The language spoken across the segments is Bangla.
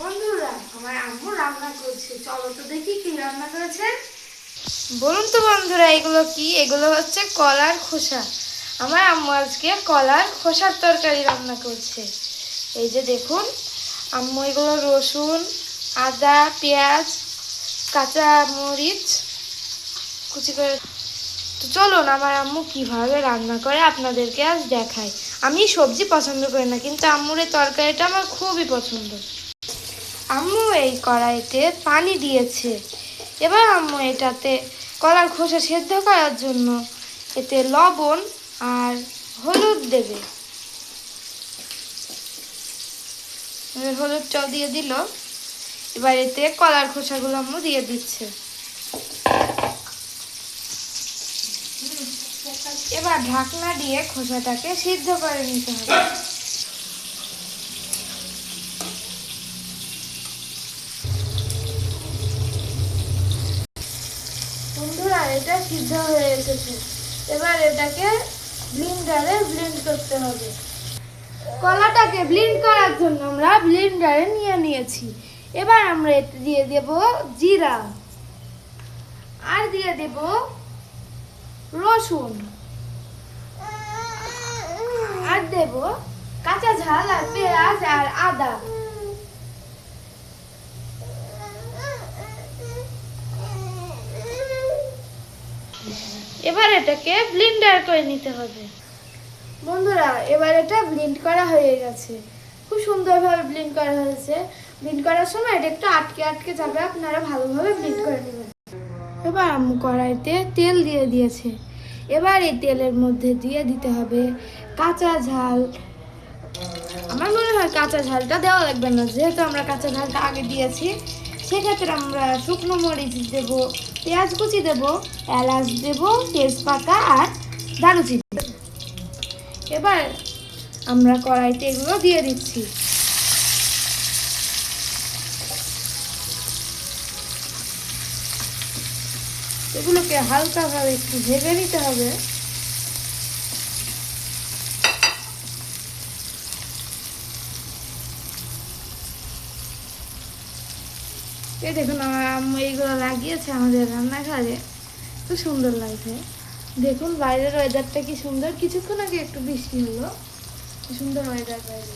বন্ধুরা, আমার আম্মু রান্না করছে, চলো তো দেখি কি রান্না করেছে। বলুন তো বন্ধুরা, এগুলো কি? এগুলো হচ্ছে কলার খোসা। আমার আম্মু আজকে কলার খোসার তরকারি রান্না করছে। এই যে দেখুন, আম্মু এগুলো রসুন, আদা, পেঁয়াজ, কাঁচা মরিচ কুচি করে। তো চলুন আমার আম্মু কিভাবে রান্না করে আপনাদেরকে আজ দেখাই। আমি সবজি পছন্দ করি না, কিন্তু আম্মুর এই তরকারিটা আমার খুবই পছন্দ। আম্মু এই কড়াইতে পানি দিয়েছে। এবার আম্মু এটাতে কলার খোসা সেদ্ধ করার জন্য এতে লবণ আর হলুদ দেবে। হলুদটাও দিয়ে দিল। এবার এতে কলার খোসাগুলো আম্মু দিয়ে দিচ্ছে। এবার ঢাকনা দিয়ে খোসাটাকে সিদ্ধ করে নিতে হবে। বন্ধুরা, এটা সিদ্ধ হয়ে এসেছে। এবার এটাকে ব্লেন্ডারে ব্লেন্ড করতে হবে। কলাটাকে ব্লেন্ড করার জন্য আমরা ব্লেন্ডারে নিয়ে নিয়েছি। এবার আমরা এতে দিয়ে দেব জিরা, আর দিয়ে দেব রসুন, আর দেব কাঁচা ঝাল আর পেঁয়াজ আর আদা। এবার এটাকে ব্লেন্ডার করে নিতে হবে। বন্ধুরা, এবার এটা ব্লেন্ড করা হয়ে গেছে। খুব সুন্দরভাবে ব্লেন্ড করা হয়েছে। ব্লেন্ড করার সময় এটা একটু আটকে আটকে যাবে, আপনারা ভালোভাবে ব্লেন্ড করে নেবেন। এবার আম্মু কড়াইতে তেল দিয়ে দিয়েছে। এবার এই তেলের মধ্যে দিয়ে দিতে হবে কাঁচা ঝাল। আমার মনে হয় কাঁচা ঝালটা দেওয়া লাগবে না, যেহেতু আমরা কাঁচা ঝালটা আগে দিয়েছি। সেক্ষেত্রে আমরা শুকনো মরিচ দেব, পেঁয়াজ কুচি দেব, এলাচ দেব, তেজপাতা আর দারুচিনি দেব। এবার আমরা কড়াইতে এগুলো দিয়ে দিচ্ছি। এগুলোকে হালকাভাবে একটু ভেজে নিতে হবে। এই দেখুন, আমার আম্মু এইগুলো লাগিয়েছে আমাদের রান্নাঘরে। খুব সুন্দর লাগছে। দেখুন বাইরের ওয়েদারটা কি সুন্দর। কিছুক্ষণ আগে একটু বৃষ্টি হলো। কি সুন্দর ওয়েদার বাইরে।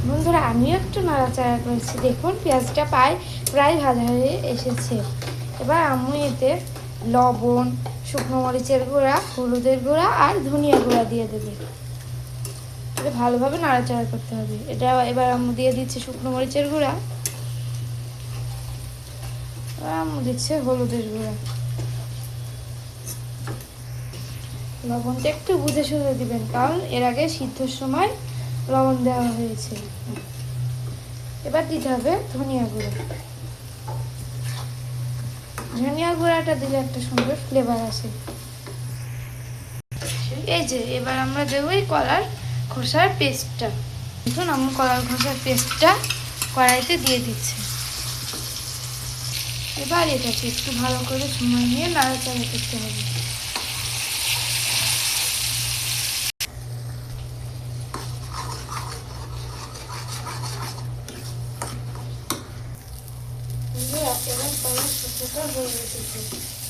বন্ধুরা, আমিও একটু নাড়াচাড়া করেছি। দেখুন পেঁয়াজটা প্রায় ভাজা হয়ে এসেছে। এবার আম্মু এতে লবণ, শুকনো মরিচের গুঁড়া, হলুদের গুঁড়া আর ধনিয়া গুঁড়া দিয়ে দেবে। এটা ভালোভাবে নাড়াচাড়া করতে হবে। এটা এবার আম্মু দিয়ে দিচ্ছে শুকনো মরিচের গুঁড়া, আম্মু দিচ্ছে হলুদের গুঁড়া। লবণটা একটু বুঝে শুনে দিবেন, কারণ এর আগে সিদ্ধর সময় লবণ দেওয়া হয়েছে। এবার দিতে হবে ধনিয়া গুঁড়ো। ধনিয়া গুঁড়াটা দিলে একটা সুন্দর ফ্লেভার আসে। এই যে এবার আমরা দেবো এই কলার খোসার পেস্টটা। দেখুন আম্মু কলার খোসার পেস্টটা কড়াইতে দিয়ে দিচ্ছে। এবার এটাকে একটু ভালো করে সময় নিয়ে নাড়াচাড়া করতে হবে। এবার কলার খোসাটা হয়ে এসেছে।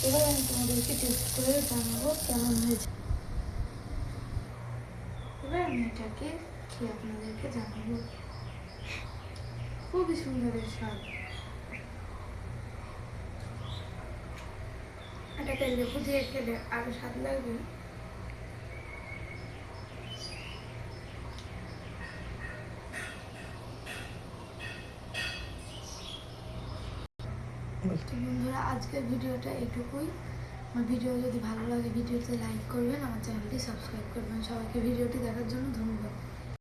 এবার আমি তোমাদেরকে টেস্ট করে জানাবো কেমন হয়েছে। এবার আমি এটাকে খেয়ে আপনাদেরকে জানাবো। খুবই সুন্দর স্বাদ। এটাকে লেবু দিয়ে খেলে আরো স্বাদ লাগবে। বন্ধুরা, আজকের ভিডিওটা এটুকুই। আমার ভিডিও যদি ভালো লাগে ভিডিওতে লাইক করবেন, আমার চ্যানেলটি সাবস্ক্রাইব করবেন। সবাইকে ভিডিওটি দেখার জন্য ধন্যবাদ।